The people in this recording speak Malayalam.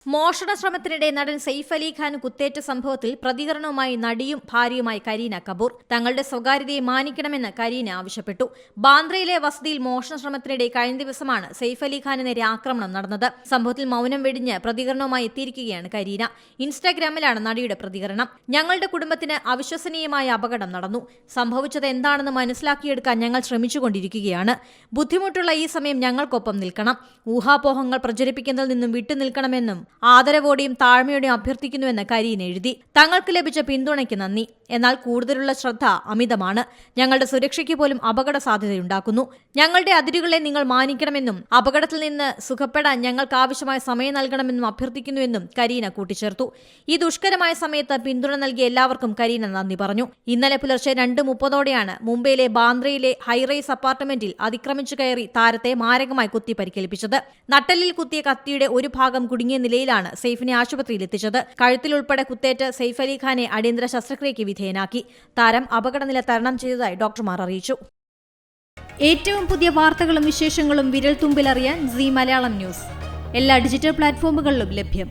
മോഷണ ശ്രമത്തിനിടെ നടൻ സെയ്ഫ് അലി ഖാൻ കുത്തേറ്റ സംഭവത്തിൽ പ്രതികരണവുമായി നടിയും ഭാര്യയുമായി കരീന കപൂർ. തങ്ങളുടെ സ്വകാര്യതയെ മാനിക്കണമെന്ന് കരീന ആവശ്യപ്പെട്ടു. ബാന്ദ്രയിലെ വസതിയിൽ മോഷണ ശ്രമത്തിനിടെ കഴിഞ്ഞ ദിവസമാണ് സെയ്ഫ് അലി ഖാന് നേരെ ആക്രമണം നടന്നത്. സംഭവത്തിൽ മൗനം വെടിഞ്ഞ് പ്രതികരണവുമായി എത്തിയിരിക്കുകയാണ് കരീന. ഇൻസ്റ്റാഗ്രാമിലാണ് നടിയുടെ പ്രതികരണം. ഞങ്ങളുടെ കുടുംബത്തിന് അവിശ്വസനീയമായ അപകടം നടന്നു. സംഭവിച്ചത് എന്താണെന്ന് മനസ്സിലാക്കിയെടുക്കാൻ ഞങ്ങൾ ശ്രമിച്ചുകൊണ്ടിരിക്കുകയാണ്. ബുദ്ധിമുട്ടുള്ള ഈ സമയം ഞങ്ങൾക്കൊപ്പം നിൽക്കണം. ഊഹാപോഹങ്ങൾ പ്രചരിപ്പിക്കുന്നതിൽ നിന്നും വിട്ടുനിൽക്കണമെന്നും ആദരവോടെയും താഴ്മയോടെയും അഭ്യർത്ഥിക്കുന്നുവെന്ന് കരീന എഴുതി. തങ്ങൾക്ക് ലഭിച്ച പിന്തുണയ്ക്ക് നന്ദി. എന്നാൽ കൂടുതലുള്ള ശ്രദ്ധ അമിതമാണ്. ഞങ്ങളുടെ സുരക്ഷയ്ക്ക് പോലും അപകട സാധ്യതയുണ്ടാക്കുന്നു. ഞങ്ങളുടെ അതിരുകളെ നിങ്ങൾ മാനിക്കണമെന്നും അപകടത്തിൽ നിന്ന് സുഖപ്പെടാൻ ഞങ്ങൾക്ക് ആവശ്യമായ സമയം നൽകണമെന്നും അഭ്യർത്ഥിക്കുന്നുവെന്നും കരീന കൂട്ടിച്ചേർത്തു. ഈ ദുഷ്കരമായ സമയത്ത് പിന്തുണ നൽകിയ എല്ലാവർക്കും കരീന നന്ദി പറഞ്ഞു. ഇന്നലെ പുലർച്ചെ 2:30 മുംബൈയിലെ ബാന്ദ്രയിലെ ഹൈറൈസ് അപ്പാർട്ട്മെന്റിൽ അതിക്രമിച്ചു കയറി താരത്തെ മാരകമായി കുത്തി പരിക്കേൽപ്പിച്ചത്. നട്ടെല്ലിൽ കുത്തിയ കത്തിയുടെ ഒരു ഭാഗം കുടുങ്ങിയ നിലയിലാണ് സെയ്ഫിനെ ആശുപത്രിയിൽ എത്തിച്ചത്. കഴുത്തിലുൾപ്പെടെ കുത്തേറ്റ് സെയ്ഫ് അലി ഖാനെ അടിയന്തര ശസ്ത്രക്രിയയ്ക്ക് വിധേയനാക്കി. താരം അപകടനില തരണം ചെയ്തതായി ഡോക്ടർമാർ അറിയിച്ചു. ഏറ്റവും പുതിയ വാർത്തകളും വിശേഷങ്ങളും വിരൽത്തുമ്പിലറിയാൻ സീ മലയാളം ന്യൂസ് എല്ലാ ഡിജിറ്റൽ പ്ലാറ്റ്ഫോമുകളിലും ലഭ്യം.